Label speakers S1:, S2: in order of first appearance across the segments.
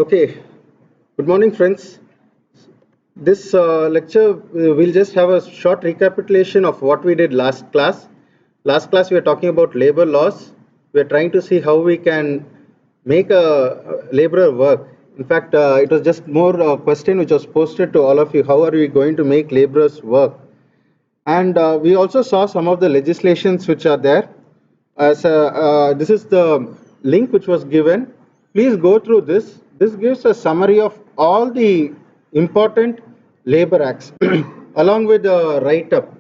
S1: Okay, good morning, friends. This lecture, we'll just have a short recapitulation of what we did last class. Last class, we were talking about labor laws. We are trying to see how we can make a laborer work. In fact, it was just more a question which was posted to all of you. How are we going to make laborers work? And we also saw some of the legislations which are there. This is the link which was given. Please go through this. This gives a summary of all the important labor acts along with the write-up.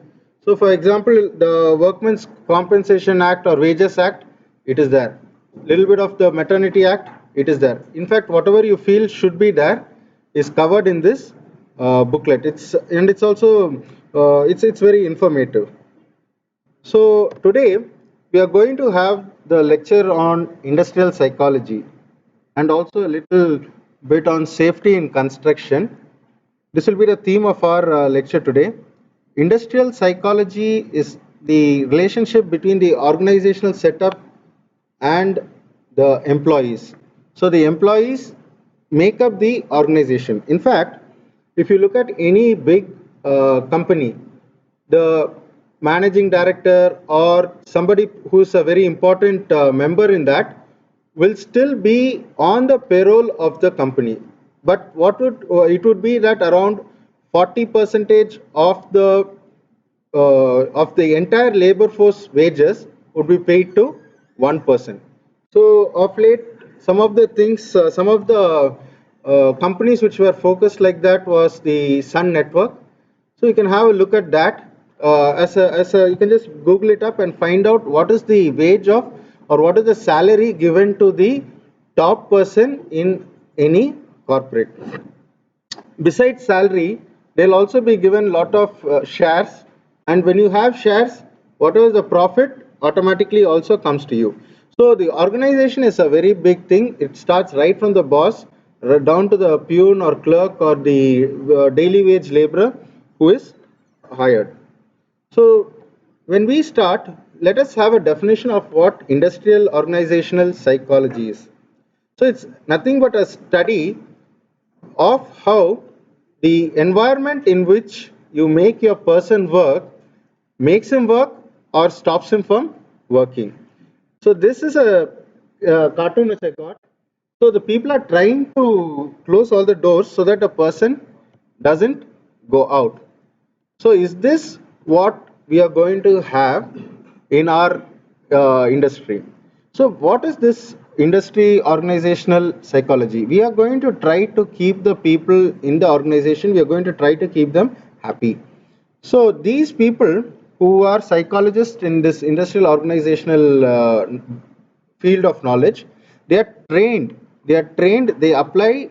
S1: So, for example, the Workmen's Compensation Act or Wages Act, it is there. Little bit of the Maternity Act, it is there. In fact, whatever you feel should be there is covered in this booklet. It's also it's very informative. So today we are going to have the lecture on industrial psychology and also a little bit on safety in construction. This will be the theme of our lecture today. Industrial psychology is the relationship between the organizational setup and the employees. So the employees make up the organization. In fact, if you look at any big company, the managing director or somebody who's a very important member in that will still be on the payroll of the company. But what would it would be that around 40 percentage of the entire labor force wages would be paid to one person. So of late, some of the things, some of the companies which were focused like that was the Sun Network. So you can have a look at that. You can just Google it up and find out what is the wage of or what is the salary given to the top person in any corporate. Besides salary, they'll also be given lot of shares, and when you have shares, whatever the profit automatically also comes to you. So the organization is a very big thing. It starts right from the boss down to the peon or clerk or the daily wage laborer who is hired. So when we start, let us have a definition of what industrial organizational psychology is. So it's nothing but a study of how the environment in which you make your person work makes him work or stops him from working. So this is a cartoon which I got. So the people are trying to close all the doors so that a person doesn't go out. So is this what we are going to have in our industry? So what is this industry organizational psychology? We are going to try to keep the people in the organization, we are going to try to keep them happy. So these people who are psychologists in this industrial organizational field of knowledge, they apply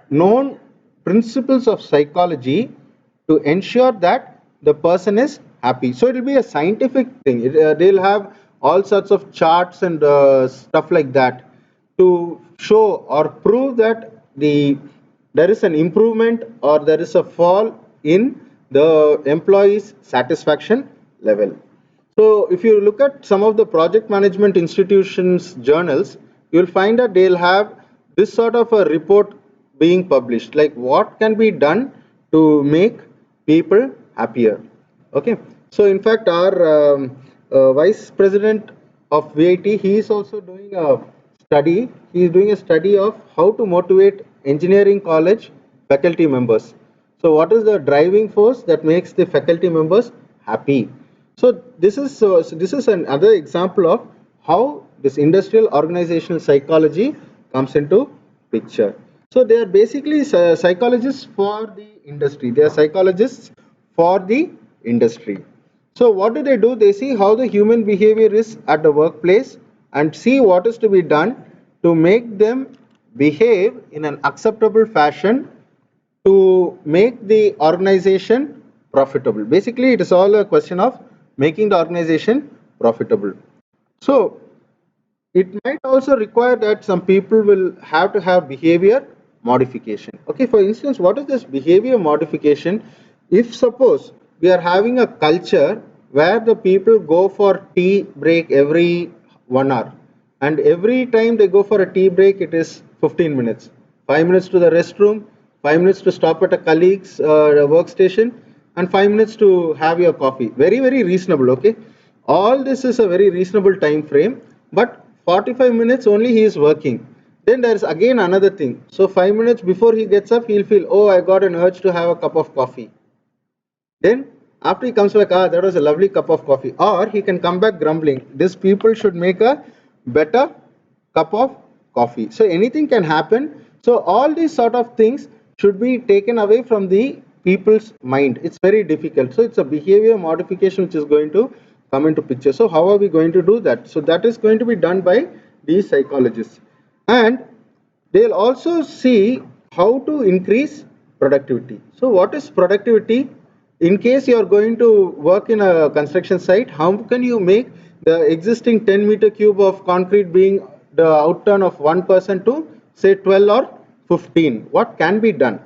S1: known principles of psychology to ensure that the person is happy. So it will be a scientific thing. They'll have all sorts of charts and stuff like that to show or prove that there is an improvement or there is a fall in the employee's satisfaction level. So if you look at some of the project management institutions journals, you will find that they'll have this sort of a report being published, like what can be done to make people happier. Okay, so in fact, our vice president of VIT, he is also doing a study. He is doing a study of how to motivate engineering college faculty members. So, what is the driving force that makes the faculty members happy? So this is another example of how this industrial organizational psychology comes into picture. So they are basically psychologists for the industry. They are psychologists for the industry. So what do? They see how the human behavior is at the workplace and see what is to be done to make them behave in an acceptable fashion to make the organization profitable. Basically, it is all a question of making the organization profitable. So it might also require that some people will have to have behavior modification. Okay, for instance, what is this behavior modification? If suppose we are having a culture where the people go for tea break every 1 hour, and every time they go for a tea break, it is 15 minutes. 5 minutes to the restroom, 5 minutes to stop at a colleague's workstation, and 5 minutes to have your coffee. Very, very reasonable. Okay, all this is a very reasonable time frame, but 45 minutes only he is working. Then there's again another thing. So 5 minutes before he gets up, he'll feel, oh, I got an urge to have a cup of coffee. Then after he comes back, that was a lovely cup of coffee. Or he can come back grumbling. These people should make a better cup of coffee. So anything can happen. So all these sort of things should be taken away from the people's mind. It's very difficult. So it's a behavior modification which is going to come into picture. So how are we going to do that? So that is going to be done by these psychologists. And they'll also see how to increase productivity. So what is productivity? In case you are going to work in a construction site, how can you make the existing 10-meter cube of concrete being the outturn of 1% to say 12 or 15? What can be done?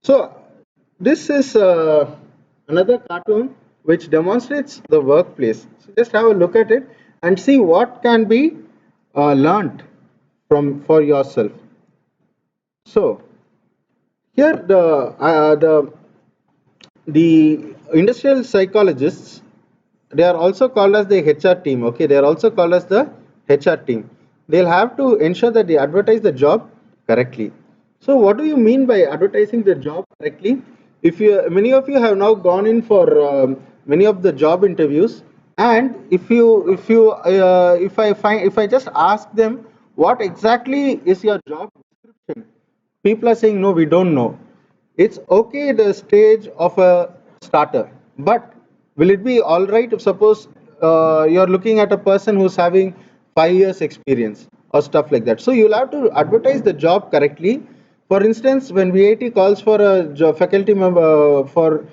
S1: So this is another cartoon which demonstrates the workplace. So just have a look at it and see what can be learned from for yourself. So here the industrial psychologists, they are also called as the HR team. Okay, they are also called as the HR team. They'll have to ensure that they advertise the job correctly. So what do you mean by advertising the job correctly? If you, many of you have now gone in for many of the job interviews, and if I just ask them what exactly is your job description, people are saying no, we don't know. It's okay the stage of a starter, but will it be all right if suppose you're looking at a person who's having 5 years experience or stuff like that? So you'll have to advertise the job correctly. For instance, when VAT calls for a job, faculty member for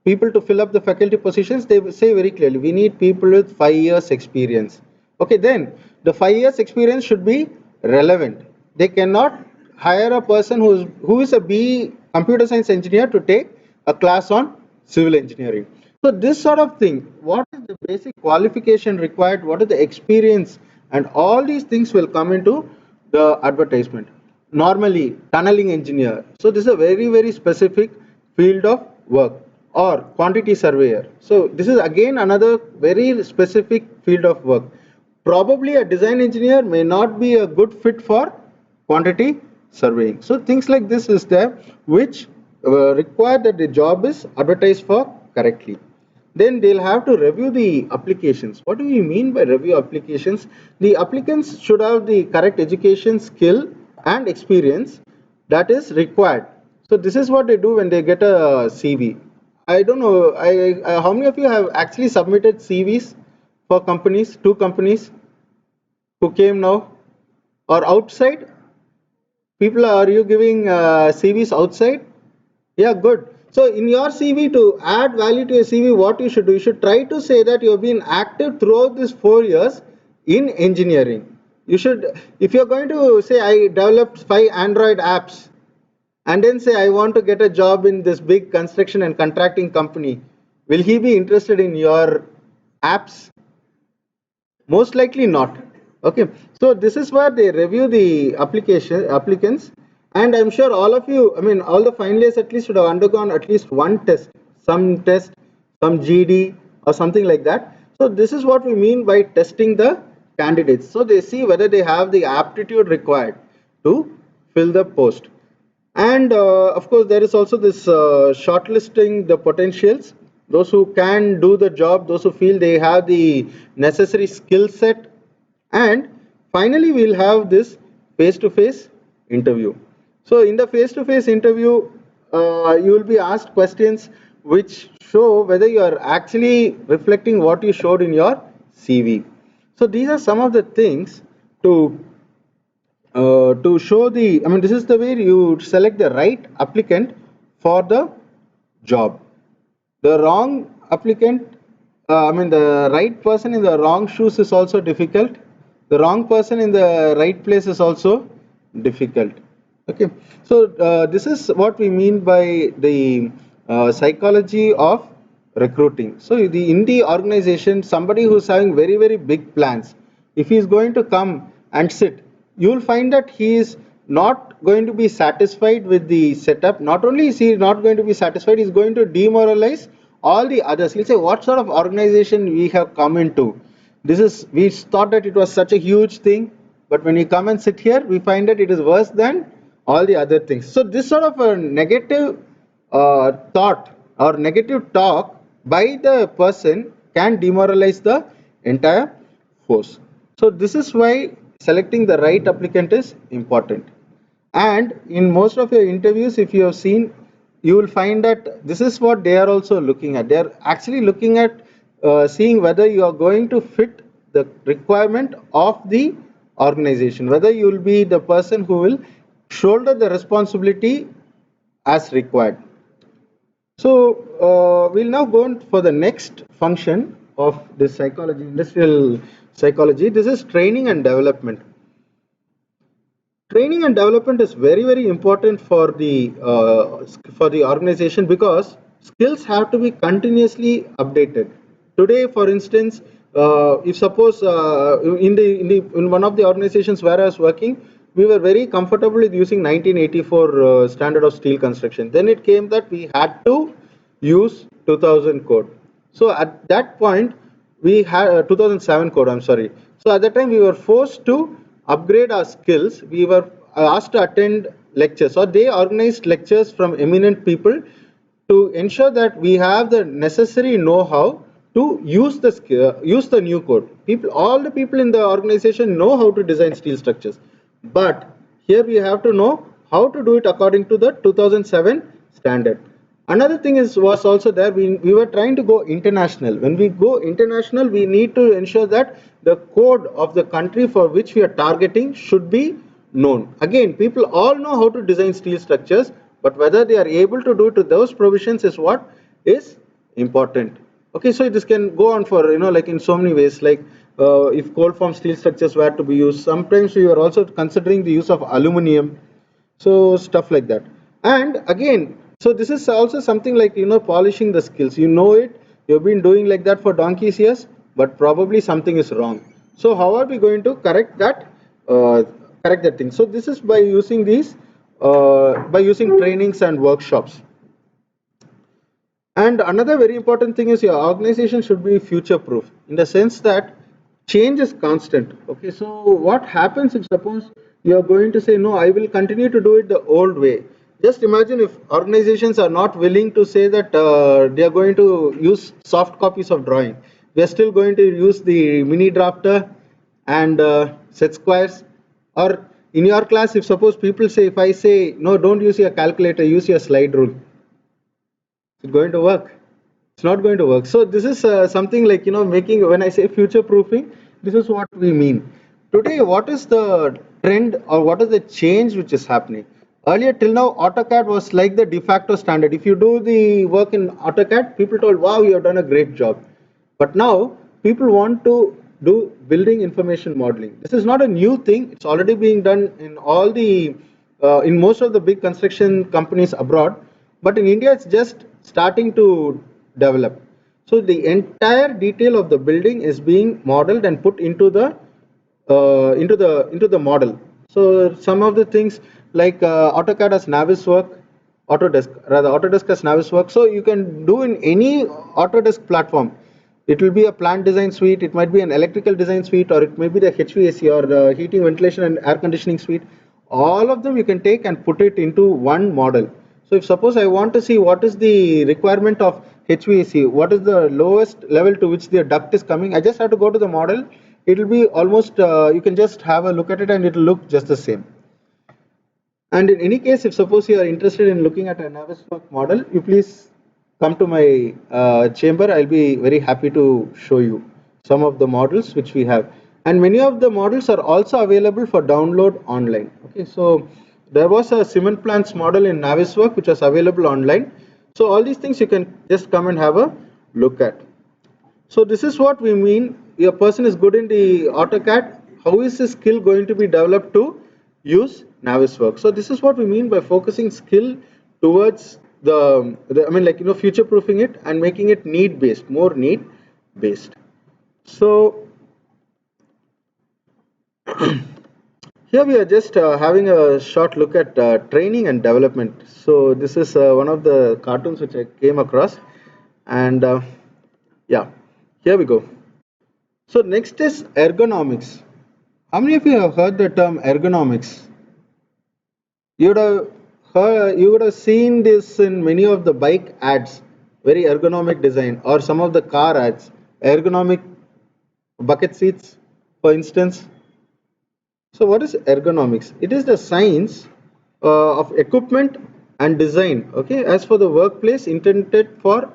S1: people to fill up the faculty positions, they say very clearly, we need people with 5 years experience. Okay, then the 5 years experience should be relevant. They cannot hire a person who is a B computer science engineer to take a class on civil engineering. So this sort of thing, what is the basic qualification required, what is the experience, and all these things will come into the advertisement. Normally, tunneling engineer. So this is a very, very specific field of work, or quantity surveyor. So this is again another very specific field of work. Probably a design engineer may not be a good fit for quantity surveying. So things like this is there which require that the job is advertised for correctly. Then they'll have to review the applications. What do we mean by review applications? The applicants should have the correct education, skill, and experience that is required. So this is what they do when they get a CV. I don't know. How many of you have actually submitted CVs for companies, two companies who came now, or outside? People, are you giving CVs outside? Yeah, good. So in your CV, to add value to your CV, what you should do, you should try to say that you have been active throughout these 4 years in engineering. You should, if you're going to say, I developed 5 Android apps, and then say, I want to get a job in this big construction and contracting company, will he be interested in your apps? Most likely not. Okay, so this is where they review the applicants, and I'm sure all of you, I mean, all the finalists at least should have undergone at least one test, some GD or something like that. So this is what we mean by testing the candidates. So they see whether they have the aptitude required to fill the post. And of course, there is also this shortlisting the potentials, those who can do the job, those who feel they have the necessary skill set. And finally, we'll have this face-to-face interview. So in the face-to-face interview, you will be asked questions which show whether you are actually reflecting what you showed in your CV. So these are some of the things to show the, I mean, this is the way you select the right applicant for the job. The wrong applicant, I mean, the right person in the wrong shoes is also difficult. The wrong person in the right place is also difficult. Okay, so this is what we mean by the psychology of recruiting. So in the organization, somebody who's having very, very big plans, if he is going to come and sit, you will find that he is not going to be satisfied with the setup. Not only is he not going to be satisfied, he's going to demoralize all the others. He'll say, what sort of organization we have come into? We thought that it was such a huge thing, but when we come and sit here, we find that it is worse than all the other things. So this sort of a negative thought or negative talk by the person can demoralize the entire force. So this is why selecting the right applicant is important. And in most of your interviews, if you have seen, you will find that this is what they are also looking at. They are actually looking at seeing whether you are going to fit the requirement of the organization, whether you will be the person who will shoulder the responsibility as required. So we'll now go on for the next function of this psychology, industrial psychology. This is training and development. Training and development is very important for the organization, because skills have to be continuously updated. Today, for instance, if suppose in one of the organizations where I was working, we were very comfortable with using 1984 standard of steel construction. Then it came that we had to use 2000 code. So at that point, we had 2007 code, I'm sorry. So at that time, we were forced to upgrade our skills. We were asked to attend lectures, or they organized lectures from eminent people to ensure that we have the necessary know-how to use the new code. All the people in the organization know how to design steel structures, but here we have to know how to do it according to the 2007 standard. Another thing was also there, we were trying to go international. When we go international, we need to ensure that the code of the country for which we are targeting should be known. Again, people all know how to design steel structures, but whether they are able to do it to those provisions is what is important. Okay, so this can go on for, like in so many ways, like if cold form steel structures were to be used, sometimes we are also considering the use of aluminum, so stuff like that. And again, so this is also something like, polishing the skills. You know it, you've been doing like that for donkey's years, but probably something is wrong. So how are we going to correct that thing? So this is by using by using trainings and workshops. And another very important thing is your organization should be future proof, in the sense that change is constant. Okay, so what happens if suppose you are going to say, no, I will continue to do it the old way. Just imagine if organizations are not willing to say that they are going to use soft copies of drawing. We are still going to use the mini drafter and set squares. Or in your class, if suppose people say, if I say, no, don't use your calculator, use your slide rule, is it going to work? It's not going to work. So this is something like, making, when I say future proofing, this is what we mean. Today, what is the trend, or what is the change which is happening? Earlier till now, AutoCAD was like the de facto standard. If you do the work in AutoCAD, people told, wow, you have done a great job. But now people want to do building information modeling. This is not a new thing. It's already being done in in most of the big construction companies abroad. But in India, it's just starting to develop. So the entire detail of the building is being modeled and put into the model. So some of the things like AutoCAD has Naviswork, Autodesk has Naviswork. So you can do in any Autodesk platform. It will be a plant design suite, it might be an electrical design suite, or it may be the HVAC or the heating, ventilation and air conditioning suite. All of them you can take and put it into one model. So if suppose I want to see what is the requirement of HVAC, what is the lowest level to which the duct is coming, I just have to go to the model. It will be almost, you can just have a look at it and it will look just the same. And in any case, if suppose you are interested in looking at a Naviswork model, you please come to my chamber. I'll be very happy to show you some of the models which we have. And many of the models are also available for download online. Okay, so there was a cement plants model in Naviswork which was available online. So all these things you can just come and have a look at. So this is what we mean. A person is good in the AutoCAD. How is his skill going to be developed to use Naviswork? So this is what we mean by focusing skill towards future proofing it and making it need based, more need based. So Here we are just having a short look at training and development. So this is one of the cartoons which I came across, and yeah, here we go. So next is ergonomics. How many of you have heard the term ergonomics? You would have you would have seen this in many of the bike ads, very ergonomic design, or some of the car ads, ergonomic bucket seats, for instance. So, what is ergonomics? It is the science of equipment and design, okay, as for the workplace intended for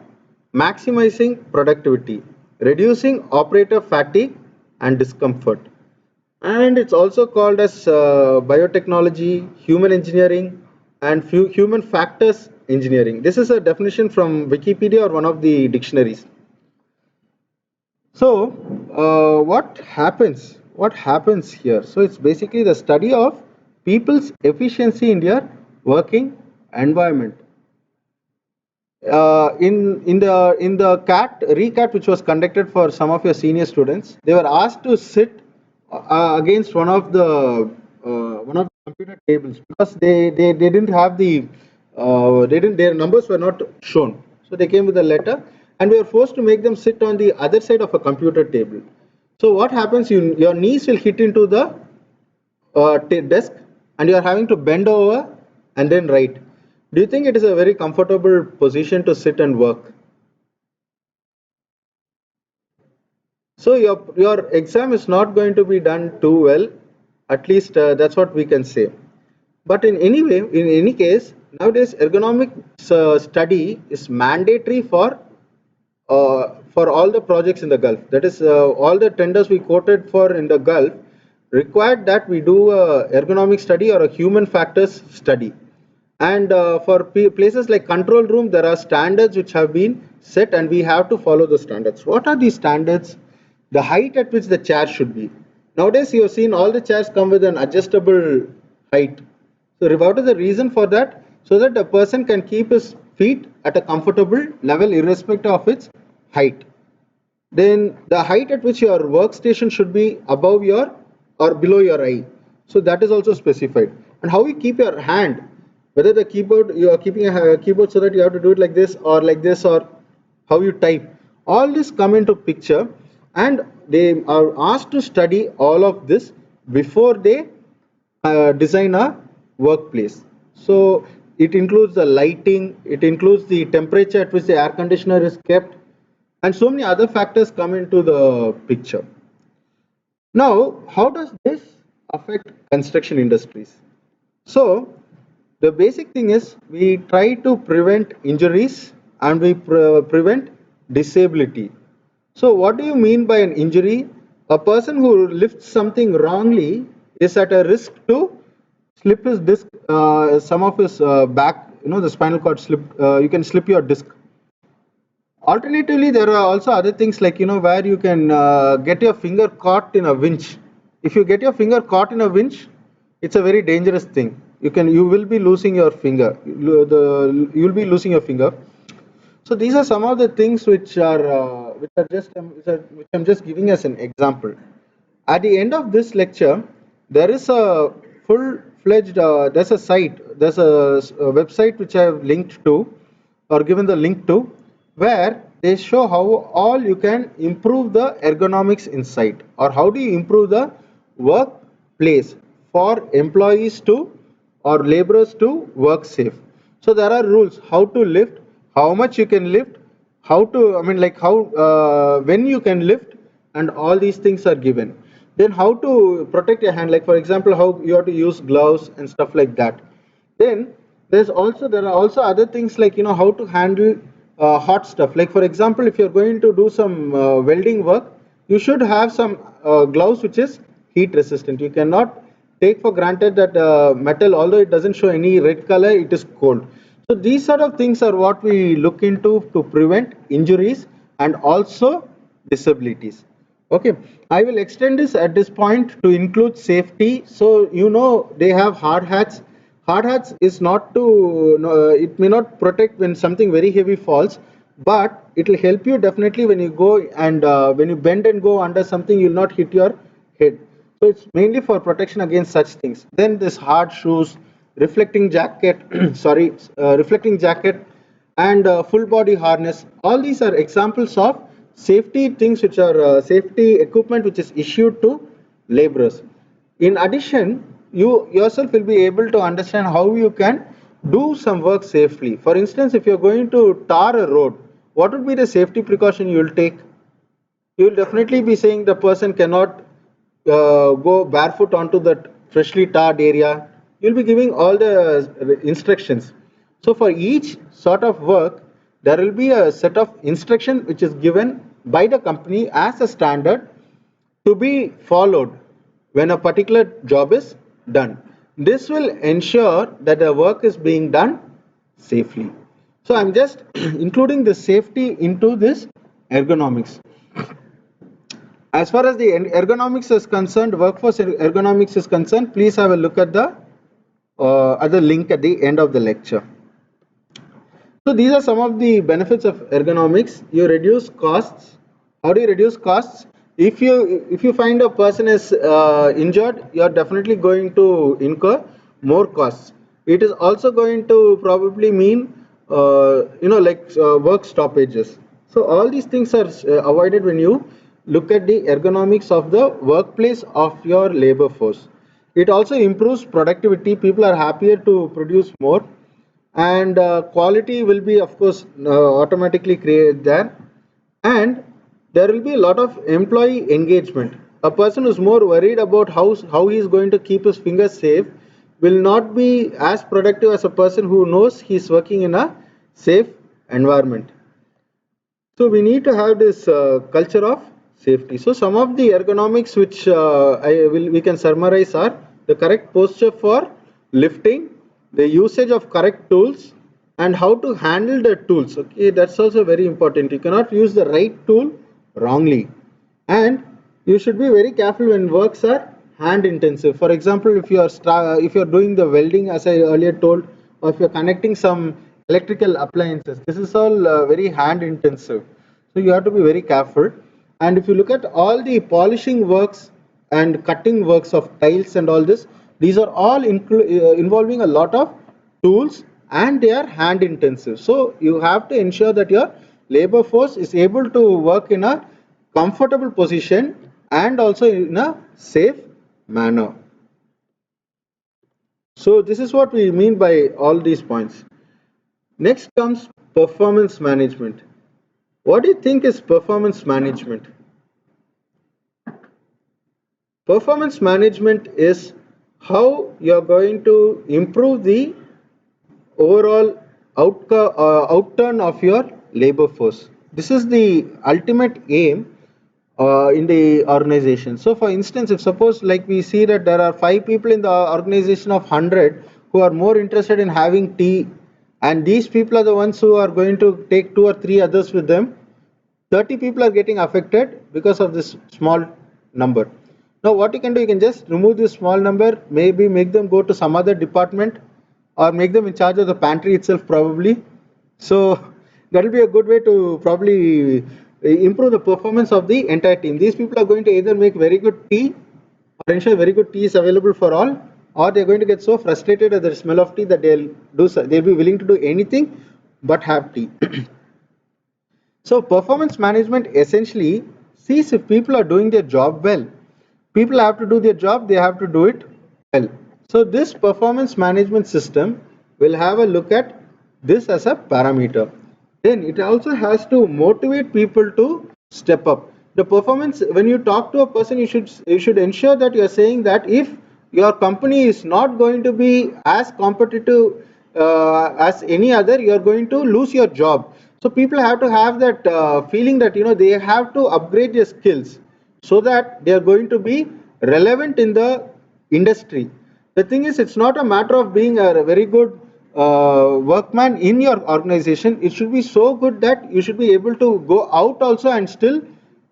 S1: maximizing productivity, reducing operator fatigue and discomfort. And it's also called as biotechnology, human engineering, and human factors engineering. This is a definition from Wikipedia or one of the dictionaries. So, what happens? What happens here? So, it's basically the study of people's efficiency in their working environment. In the CAT recat which was conducted for some of your senior students, they were asked to sit against one of the computer tables because they didn't have they didn't their numbers were not shown, so they came with a letter and we were forced to make them sit on the other side of a computer table. So what happens, your knees will hit into the desk and you are having to bend over and then write. Do you think it is a very comfortable position to sit and work? So your exam is not going to be done too well. At least that's what we can say. But in any case, nowadays ergonomic study is mandatory for all the projects in the Gulf. That is, all the tenders we quoted for in the Gulf required that we do a ergonomic study or a human factors study. And for places like control room, there are standards which have been set, and we have to follow the standards. What are these standards? The height at which the chair should be. Nowadays, you have seen all the chairs come with an adjustable height. So, what is the reason for that? So that a person can keep his feet at a comfortable level, irrespective of its height. Then the height at which your workstation should be above your or below your eye. So that is also specified. And how you keep your hand, whether the keyboard, you are keeping a keyboard so that you have to do it like this or how you type. All this come into picture and they are asked to study all of this before they design a workplace. So it includes the lighting, it includes the temperature at which the air conditioner is kept, and so many other factors come into the picture. Now, how does this affect construction industries? So, the basic thing is we try to prevent injuries and we prevent disability. So, what do you mean by an injury? A person who lifts something wrongly is at a risk to slip his disc, some of his back, the spinal cord slip, you can slip your disc. Alternatively, there are also other things like where you can get your finger caught in a winch. If you get your finger caught in a winch, it's a very dangerous thing. You will be losing your finger. You'll be losing your finger. So these are some of the things which I'm just giving as an example. At the end of this lecture, there is a full-fledged there's a site, there's a website which I have linked to or given the link to, where they show how all you can improve the ergonomics inside, or how do you improve the workplace for employees to or laborers to work safe. So there are rules how to lift, how much you can lift, how to, I mean, like how, when you can lift, and all these things are given. Then how to protect your hand, like for example, how you have to use gloves and stuff like that. Then there are also other things like how to handle hot stuff. Like for example, if you're going to do some welding work, you should have some gloves which is heat resistant. You cannot take for granted that metal, although it doesn't show any red color, it is cold. So these sort of things are what we look into to prevent injuries and also disabilities. Okay, I will extend this at this point to include safety. So they have hard hats. Hard hats is not to it may not protect when something very heavy falls, but it will help you definitely when you go and when you bend and go under something, you'll not hit your head. So it's mainly for protection against such things. Then this hard shoes, reflecting jacket, reflecting jacket, and full body harness. All these are examples of safety things which are safety equipment which is issued to laborers. In addition, you yourself will be able to understand how you can do some work safely. For instance, if you're going to tar a road, what would be the safety precaution you will take? You will definitely be saying the person cannot go barefoot onto that freshly tarred area. You'll be giving all the instructions. So for each sort of work, there will be a set of instruction which is given by the company as a standard to be followed when a particular job is done. This will ensure that the work is being done safely. So I'm just including the safety into this ergonomics. As far as the ergonomics is concerned, workforce ergonomics is concerned, please have a look at the other link at the end of the lecture. So these are some of the benefits of ergonomics. You reduce costs. How do you reduce costs? If you find a person is injured, you are definitely going to incur more costs. It is also going to probably mean work stoppages. So all these things are avoided when you look at the ergonomics of the workplace of your labor force. It also improves productivity. People are happier to produce more, and quality will be of course automatically created there, and there will be a lot of employee engagement. A person who's more worried about how he is going to keep his fingers safe will not be as productive as a person who knows he is working in a safe environment. So we need to have this culture of safety. So some of the ergonomics which we can summarize are the correct posture for lifting, the usage of correct tools, and how to handle the tools. Okay, that's also very important. You cannot use the right tool wrongly, and you should be very careful when works are hand intensive. For example, if you are doing the welding, as I earlier told, or if you are connecting some electrical appliances, this is all very hand intensive, so you have to be very careful. And if you look at all the polishing works and cutting works of tiles and all this, these are all involving a lot of tools, and they are hand intensive. So you have to ensure that your labor force is able to work in a comfortable position and also in a safe manner. So this is what we mean by all these points. Next comes performance management. What do you think is performance management? Performance management is how you are going to improve the overall outturn of your labor force. This is the ultimate aim in the organization. So for instance, if suppose like we see that there are 5 people in the organization of 100 who are more interested in having tea, and these people are the ones who are going to take 2 or 3 others with them, 30 people are getting affected because of this small number. Now what you can do, you can just remove this small number, maybe make them go to some other department, or make them in charge of the pantry itself probably. So that will be a good way to probably improve the performance of the entire team. These people are going to either make very good tea, or ensure very good tea is available for all, or they're going to get so frustrated at the smell of tea that they'll be willing to do anything but have tea. So performance management essentially sees if people are doing their job well. People have to do their job, they have to do it well. So this performance management system will have a look at this as a parameter. Then it also has to motivate people to step up. The performance, when you talk to a person, you should ensure that you are saying that if your company is not going to be as competitive as any other, you are going to lose your job. So people have to have that feeling that they have to upgrade their skills so that they are going to be relevant in the industry. The thing is, it's not a matter of being a very good workman in your organization. It should be so good that you should be able to go out also and still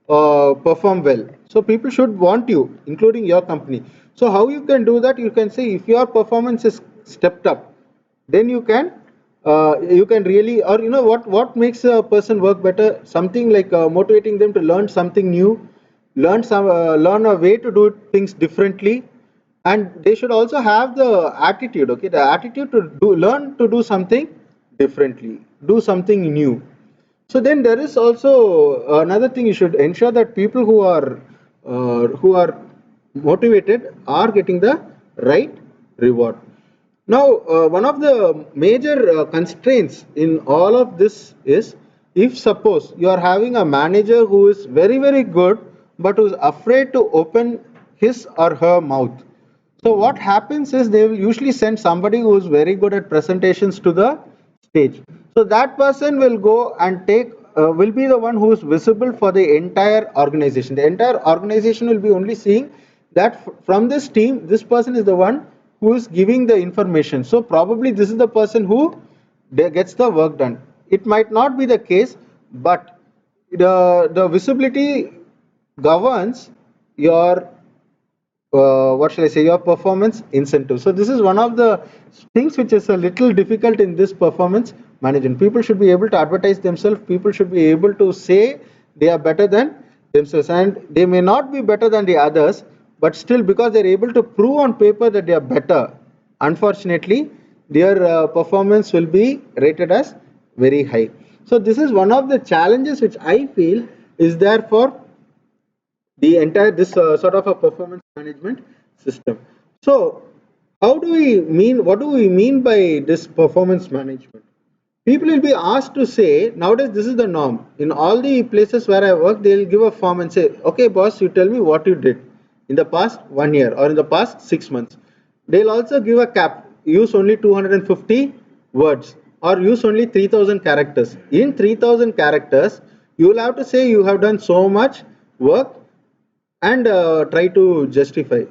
S1: perform well. So people should want you, including your company. So how you can do that? You can say if your performance is stepped up, then you can really, or what makes a person work better? Something like motivating them to learn something new, learn a way to do things differently, and they should also have the attitude, okay, the attitude to learn to do something differently, do something new. So then there is also another thing, you should ensure that people who are motivated are getting the right reward. Now, one of the major constraints in all of this is, if suppose you are having a manager who is very good but who is afraid to open his or her mouth. So what happens is they will usually send somebody who is very good at presentations to the stage. So that person will go and will be the one who is visible for the entire organization. The entire organization will be only seeing that from this team, this person is the one who is giving the information. So probably this is the person who gets the work done. It might not be the case, but the visibility governs your what shall I say, your performance incentive. So this is one of the things which is a little difficult in this performance management. People should be able to advertise themselves. People should be able to say they are better than themselves, and they may not be better than the others, but still because they're able to prove on paper that they are better, unfortunately their performance will be rated as very high. So this is one of the challenges which I feel is there for the entire this sort of a performance management system. So how do we mean, what do we mean by this performance management? People will be asked to say, nowadays this is the norm in all the places where I work, they'll give a form and say, okay boss, you tell me what you did in the past 1 year or in the past 6 months. They'll also give a cap, use only 250 words or use only 3000 characters. In 3000 characters you will have to say you have done so much work and try to justify.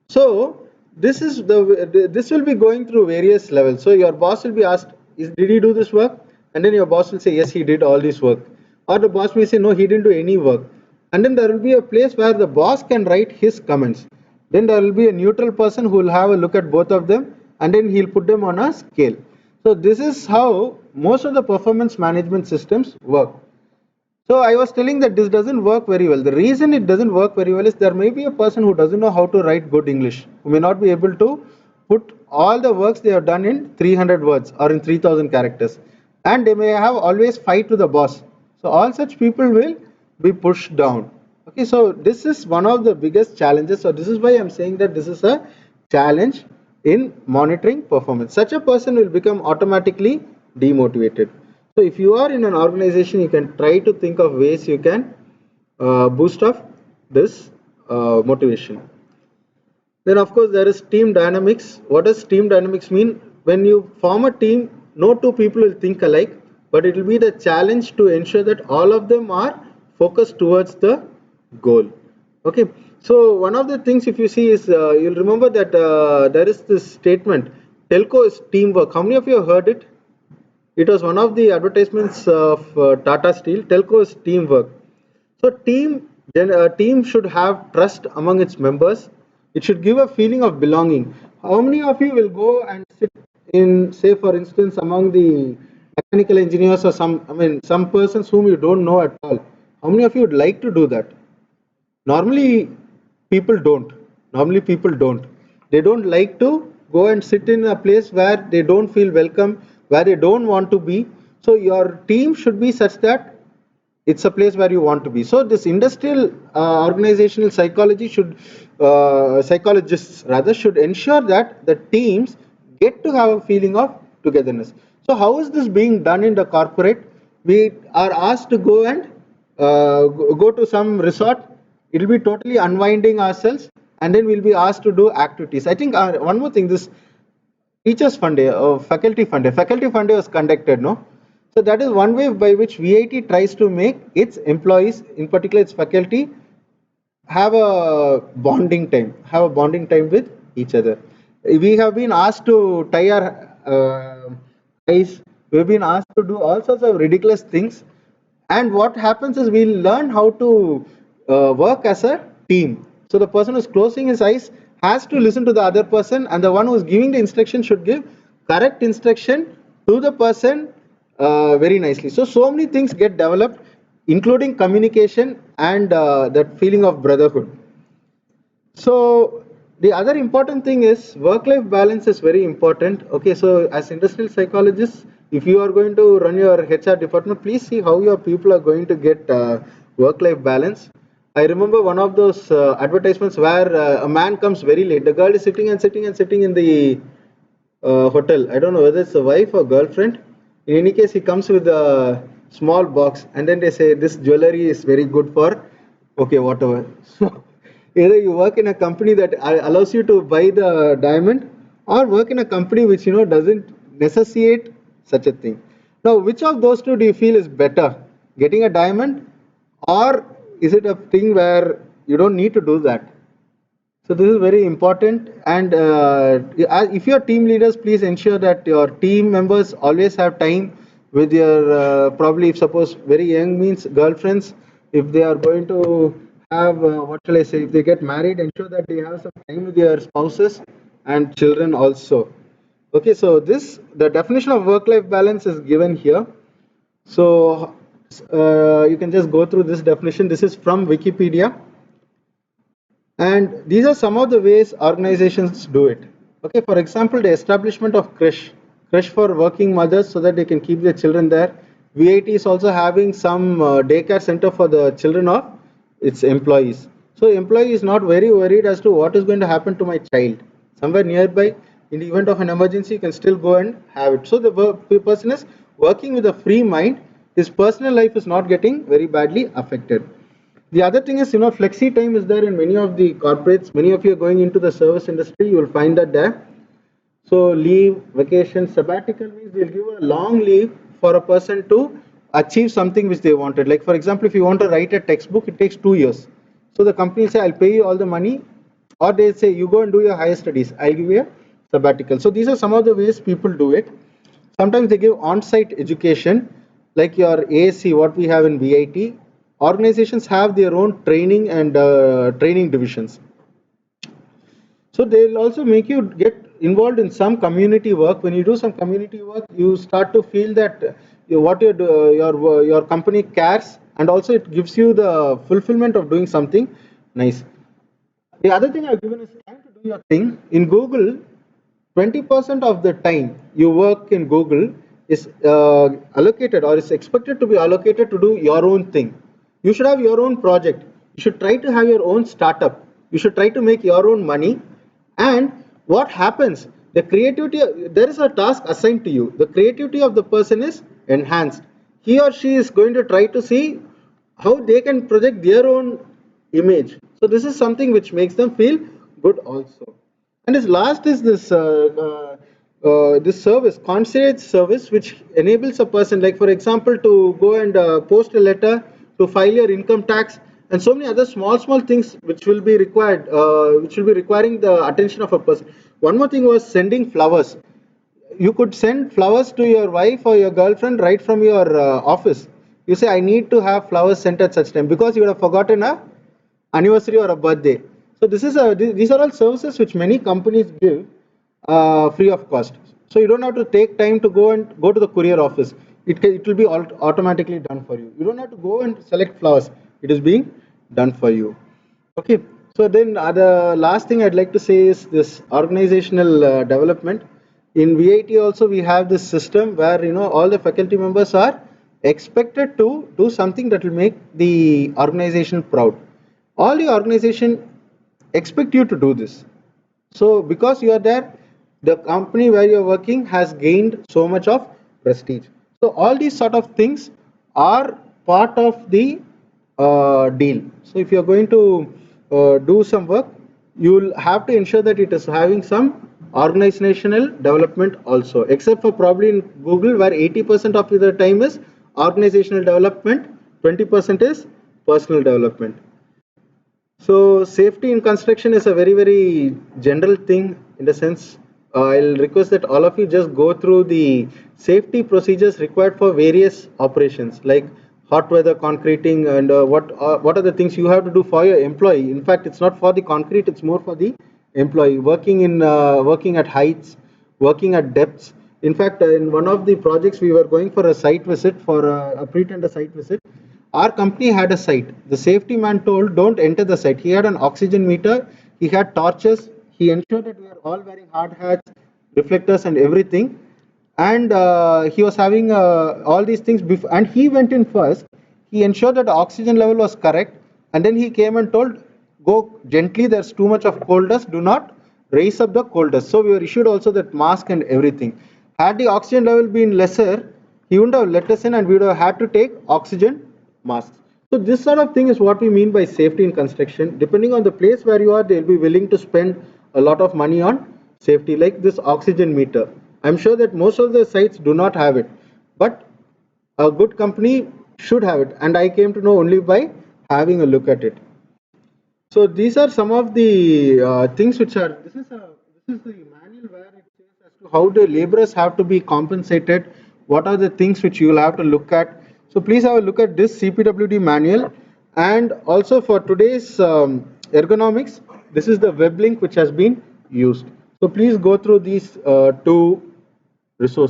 S1: So this will be going through various levels. So your boss will be asked, did he do this work? And then your boss will say, yes, he did all this work. Or the boss may say, no, he didn't do any work. And then there will be a place where the boss can write his comments. Then there will be a neutral person who will have a look at both of them, and then he'll put them on a scale. So this is how most of the performance management systems work. So I was telling that this doesn't work very well. The reason it doesn't work very well is there may be a person who doesn't know how to write good English, who may not be able to put all the works they have done in 300 words or in 3000 characters, and they may have always fight to the boss. So all such people will be pushed down. Okay, so this is one of the biggest challenges. So this is why I'm saying that this is a challenge in monitoring performance. Such a person will become automatically demotivated. So if you are in an organization, you can try to think of ways you can boost up this motivation. Then of course there is team dynamics. What does team dynamics mean? When you form a team, no two people will think alike, but it will be the challenge to ensure that all of them are focused towards the goal. Okay, so one of the things, if you see, is you'll remember that there is this statement, telco is teamwork. How many of you have heard it? It was one of the advertisements of Tata Steel. Telco is teamwork. So team should have trust among its members. It should give a feeling of belonging. How many of you will go and sit in, say for instance, among the mechanical engineers or some persons whom you don't know at all? How many of you would like to do that? Normally people don't. Normally people don't. They don't like to go and sit in a place where they don't feel welcome, where they don't want to be. So your team should be such that it's a place where you want to be. So this industrial organizational psychology should psychologists rather should ensure that the teams get to have a feeling of togetherness. So how is this being done in the corporate? We are asked to go and go to some resort. It will be totally unwinding ourselves, and then we'll be asked to do activities. I think one more thing, this teachers fund day, faculty fund day was conducted, no? So that is one way by which VIT tries to make its employees, in particular its faculty, have a bonding time with each other. We have been asked to tie our ties. We've been asked to do all sorts of ridiculous things, and what happens is we learn how to work as a team. So the person who's closing his eyes has to listen to the other person, and the one who's giving the instruction should give correct instruction to the person very nicely. So many things get developed including communication and that feeling of brotherhood. So the other important thing is work-life balance is very important. Okay, so as industrial psychologists, if you are going to run your HR department, please see how your people are going to get work-life balance. I remember one of those advertisements where a man comes very late. The girl is sitting and sitting and sitting in the hotel. I don't know whether it's a wife or girlfriend. In any case, he comes with a small box, and then they say this jewelry is very good for, okay, whatever. So either you work in a company that allows you to buy the diamond, or work in a company which doesn't necessitate such a thing. Now, which of those two do you feel is better, getting a diamond, or is it a thing where you don't need to do that? So this is very important, and if you're team leaders, please ensure that your team members always have time with your probably, if suppose very young means girlfriends, if they are going to have what shall I say, if they get married, ensure that they have some time with their spouses and children also. Okay, so the definition of work-life balance is given here. So you can just go through this definition. This is from Wikipedia. And these are some of the ways organizations do it. Okay, for example, the establishment of creche for working mothers so that they can keep their children there. VIT is also having some daycare center for the children of its employees. So employee is not very worried as to what is going to happen to my child. Somewhere nearby, in the event of an emergency, you can still go and have it. So the person is working with a free mind. His personal life is not getting very badly affected. The other thing is, flexi time is there in many of the corporates. Many of you are going into the service industry, you will find that there. So leave, vacation, sabbatical means they'll give a long leave for a person to achieve something which they wanted. Like for example, if you want to write a textbook, it takes 2 years. So the company say, I'll pay you all the money, or they say, you go and do your higher studies. I'll give you a sabbatical. So these are some of the ways people do it. Sometimes they give on-site education, like your ASC, what we have in VIT. Organizations have their own training and training divisions. So they'll also make you get involved in some community work. When you do some community work, you start to feel that what your company cares, and also it gives you the fulfillment of doing something nice. The other thing I've given is time to do your thing. In Google, 20% of the time you work in Google is allocated or is expected to be allocated to do your own thing. You should have your own project. You should try to have your own startup. You should try to make your own money. And what happens? The creativity, there is a task assigned to you. The creativity of the person is enhanced. He or she is going to try to see how they can project their own image. So this is something which makes them feel good also. And this last is this service, concierge service, which enables a person, like for example, to go and post a letter, to file your income tax, and so many other small things which will be required, which will be requiring the attention of a person. One more thing was sending flowers. You could send flowers to your wife or your girlfriend right from your office. You say, I need to have flowers sent at such time, because you would have forgotten a anniversary or a birthday. So these are all services which many companies give free of cost. So you don't have to take time to go to the courier office. It will be automatically done for you. You don't have to go and select flowers. It is being done for you. Okay. So then the last thing I'd like to say is this organizational development. In VIT also we have this system where all the faculty members are expected to do something that will make the organization proud. All the organization expect you to do this. So because you are there, the company where you're working has gained so much of prestige. So all these sort of things are part of the deal. So if you're going to do some work, you'll have to ensure that it is having some organizational development also, except for probably in Google, where 80% of the time is organizational development, 20% is personal development. So safety in construction is a very general thing, in the sense I'll request that all of you just go through the safety procedures required for various operations, like hot weather concreting, and what are the things you have to do for your employee. In fact, it's not for the concrete, it's more for the employee working at heights, working at depths. In fact, in one of the projects we were going for a site visit, for a pre-tender site visit. Our company had a site. The safety man told, don't enter the site. He had an oxygen meter, he had torches, he ensured that we are all wearing hard hats, reflectors, and everything. And he was having all these things before, and he went in first. He ensured that the oxygen level was correct, and then he came and told, go gently, there's too much of coal dust, do not raise up the coal dust. So we were issued also that mask and everything. Had the oxygen level been lesser, he wouldn't have let us in, and we would have had to take oxygen masks. So this sort of thing is what we mean by safety in construction. Depending on the place where you are, they'll be willing to spend a lot of money on safety, like this oxygen meter. I'm sure that most of the sites do not have it, but a good company should have it, and I came to know only by having a look at it. So these are some of the things which are. This is the manual where it says as to how the laborers have to be compensated. What are the things which you will have to look at? So please have a look at this CPWD manual, and also for today's ergonomics, this is the web link which has been used. So please go through these two resources.